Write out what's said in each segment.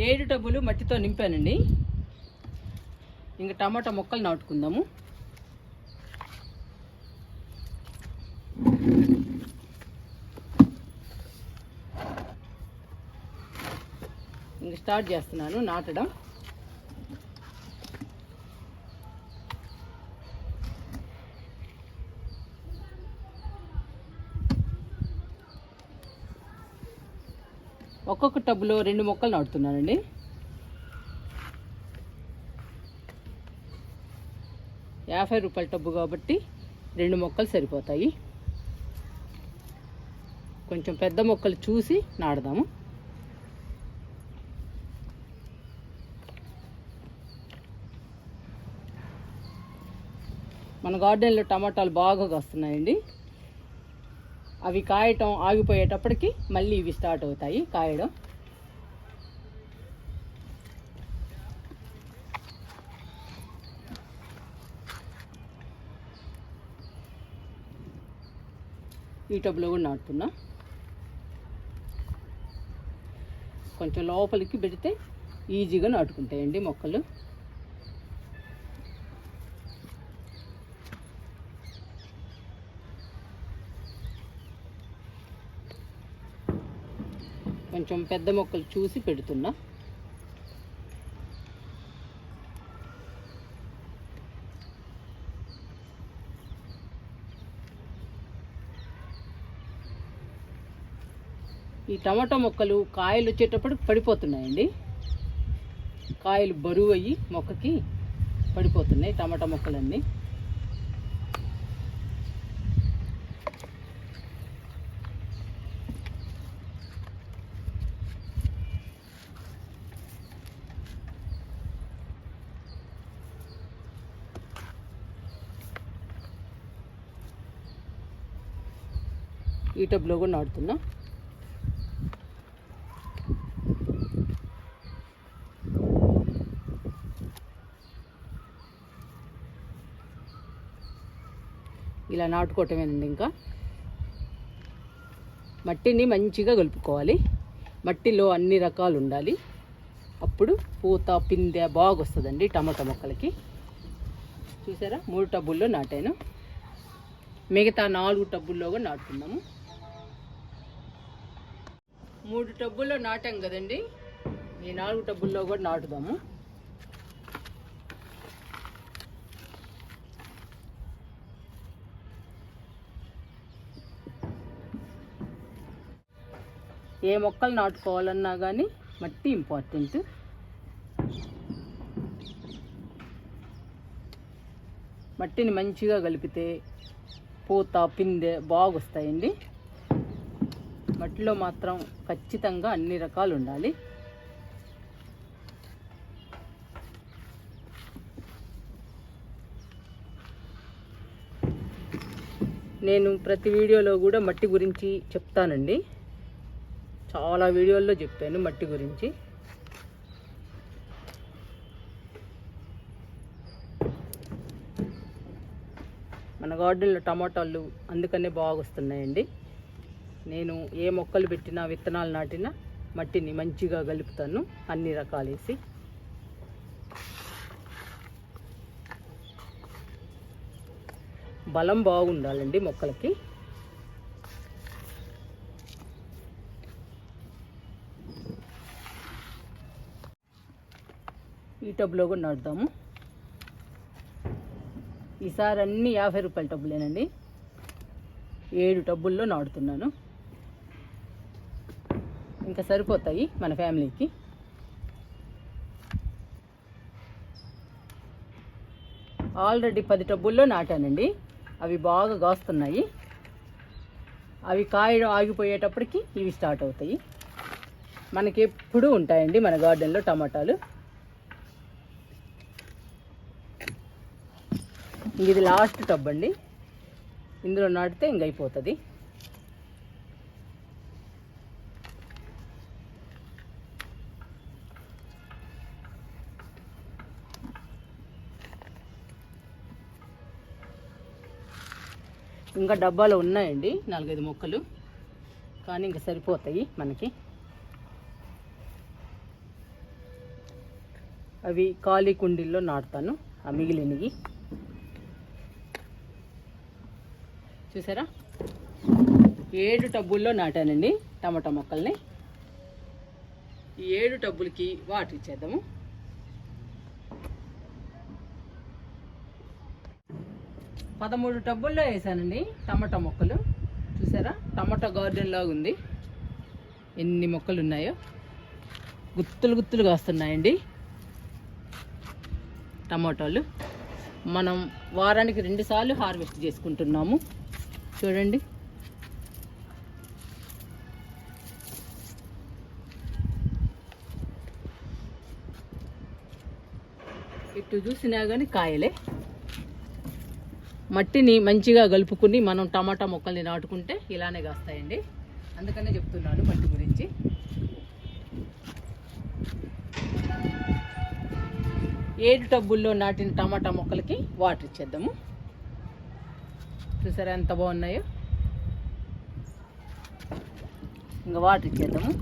7 టబ్బులు మట్టితో నింపానండి. ఇంకా టమాటా మొక్కలు నాటుకుందాము. ఇంక స్టార్ట్ చేస్తున్నాను నాటడం. ఒక్కొక్క టబ్బులో 2 మొక్కలు నాటుతున్నానండి. ₹50 టబ్బు కాబట్టి 2 మొక్కలు సరిపోతాయి. కొంచెం పెద్ద మొక్కలు చూసి నాటుదాము. మన గార్డెన్లో టమాటాలు బాగా వస్తున్నాయండి. అవి కాయటం ఆగిపోయేటప్పటికి మళ్ళీ ఇవి స్టార్ట్ అవుతాయి కాయడం. ఈ టబ్లో కూడా నాటుతున్నా. కొంచెం లోపలికి పెడితే ఈజీగా నాటుకుంటాయండి మొక్కలు. కొంచెం పెద్ద మొక్కలు చూసి పెడుతున్నా. ఈ టమాటా మొక్కలు కాయలు వచ్చేటప్పుడు పడిపోతున్నాయండి. కాయలు బరువు అయ్యి మొక్కకి పడిపోతున్నాయి టమాటా మొక్కలన్నీ. ఈ టబ్లో కూడా నాటుతున్నా. ఇలా నాటుకోవటమేనండి. ఇంకా మట్టిని మంచిగా కలుపుకోవాలి. మట్టిలో అన్ని రకాలు ఉండాలి. అప్పుడు పూత పిందె బాగా వస్తుందండి టమాటా మొక్కలకి. చూసారా, 3 టబ్బుల్లో నాటాను. మిగతా 4 టబ్బుల్లో కూడా నాటుతున్నాము. 3 టబ్బుల్లో నాటాం కదండి, ఈ 4 టబ్బుల్లో కూడా నాటుదాము. ఏ మొక్కలు నాటుకోవాలన్నా కానీ మట్టి ఇంపార్టెంట్. మట్టిని మంచిగా కలిపితే పూత పిందె బాగా వస్తాయండి. మట్టిలో మాత్రం ఖచ్చితంగా అన్ని రకాలు ఉండాలి. నేను ప్రతి వీడియోలో కూడా మట్టి గురించి చెప్తానండి. చాలా వీడియోల్లో చెప్పాను మట్టి గురించి. మన గార్డెన్లో టమాటాలు అందుకనే బాగా వస్తున్నాయండి. నేను ఏ మొక్కలు పెట్టినా విత్తనాలు నాటినా మట్టిని మంచిగా కలుపుతాను అన్ని రకాలు వేసి. బలం బాగుండాలండి మొక్కలకి. ఈ టబ్లో కూడా నాటుదాము. ఈసారి అన్ని ₹50 టబ్బులేనండి. 7 టబ్బుల్లో నాటుతున్నాను. ఇంకా సరిపోతాయి మన ఫ్యామిలీకి. ఆల్రెడీ 10 టబ్బుల్లో నాటానండి. అవి బాగా కాస్తున్నాయి. అవి కాయడం ఆగిపోయేటప్పటికి ఇవి స్టార్ట్ అవుతాయి. మనకి ఎప్పుడూ ఉంటాయండి మన గార్డెన్లో టమాటాలు. ఇది లాస్ట్ టబ్ అండి. ఇందులో నాటితే ఇంక అయిపోతుంది. ఇంకా డబ్బాలో ఉన్నాయండి 4-5 మొక్కలు, కానీ ఇంక సరిపోతాయి మనకి. అవి ఖాళీ కుండీల్లో నాటుతాను, ఆ మిగిలినవి. చూసారా, 7 టబ్బుల్లో నాటానండి టమాటా మొక్కల్ని. ఈ 7 టబ్బులకి వాటర్ ఇచ్చేద్దాము. పదమూడు టబ్బుల్లో వేసానండి టమాటా మొక్కలు. చూసారా, టమాటా గార్డెన్ లాగా ఉంది. ఎన్ని మొక్కలు ఉన్నాయో, గుత్తులు గుత్తులు కాస్తున్నాయండి టమాటాలు. మనం వారానికి 2 సార్లు హార్వెస్ట్ చేసుకుంటున్నాము. చూడండి, ఇటు చూసినా కానీ కాయలే. మట్టిని మంచిగా కలుపుకుని మనం టమాటా మొక్కల్ని నాటుకుంటే ఇలానే కాస్తాయండి. అందుకనే చెప్తున్నాను మట్టి గురించి. ఏడు టబ్బుల్లో నాటిన టమాటా మొక్కలకి వాటర్ ఇచ్చేద్దాము. చూసారా ఎంత బాగున్నాయో. ఇంకా వాటర్ ఇచ్చేద్దాము.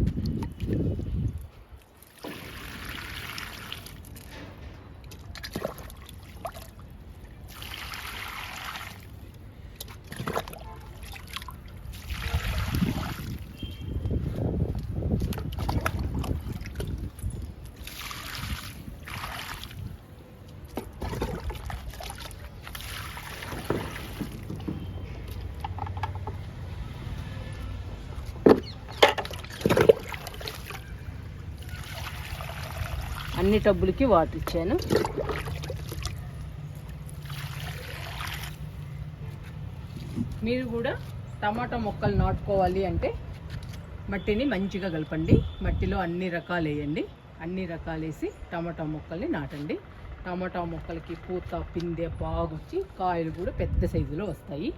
అన్ని టబ్బులకి వాటర్ ఇచ్చాను. మీరు కూడా టమాటా మొక్కలు నాటుకోవాలి అంటే మట్టిని మంచిగా కలపండి. మట్టిలో అన్ని రకాలు వేయండి. అన్ని రకాలు వేసి టమాటా మొక్కల్ని నాటండి. టమాటా మొక్కలకి పూత పిందె బాగొచ్చి కాయలు కూడా పెద్ద సైజులో వస్తాయి.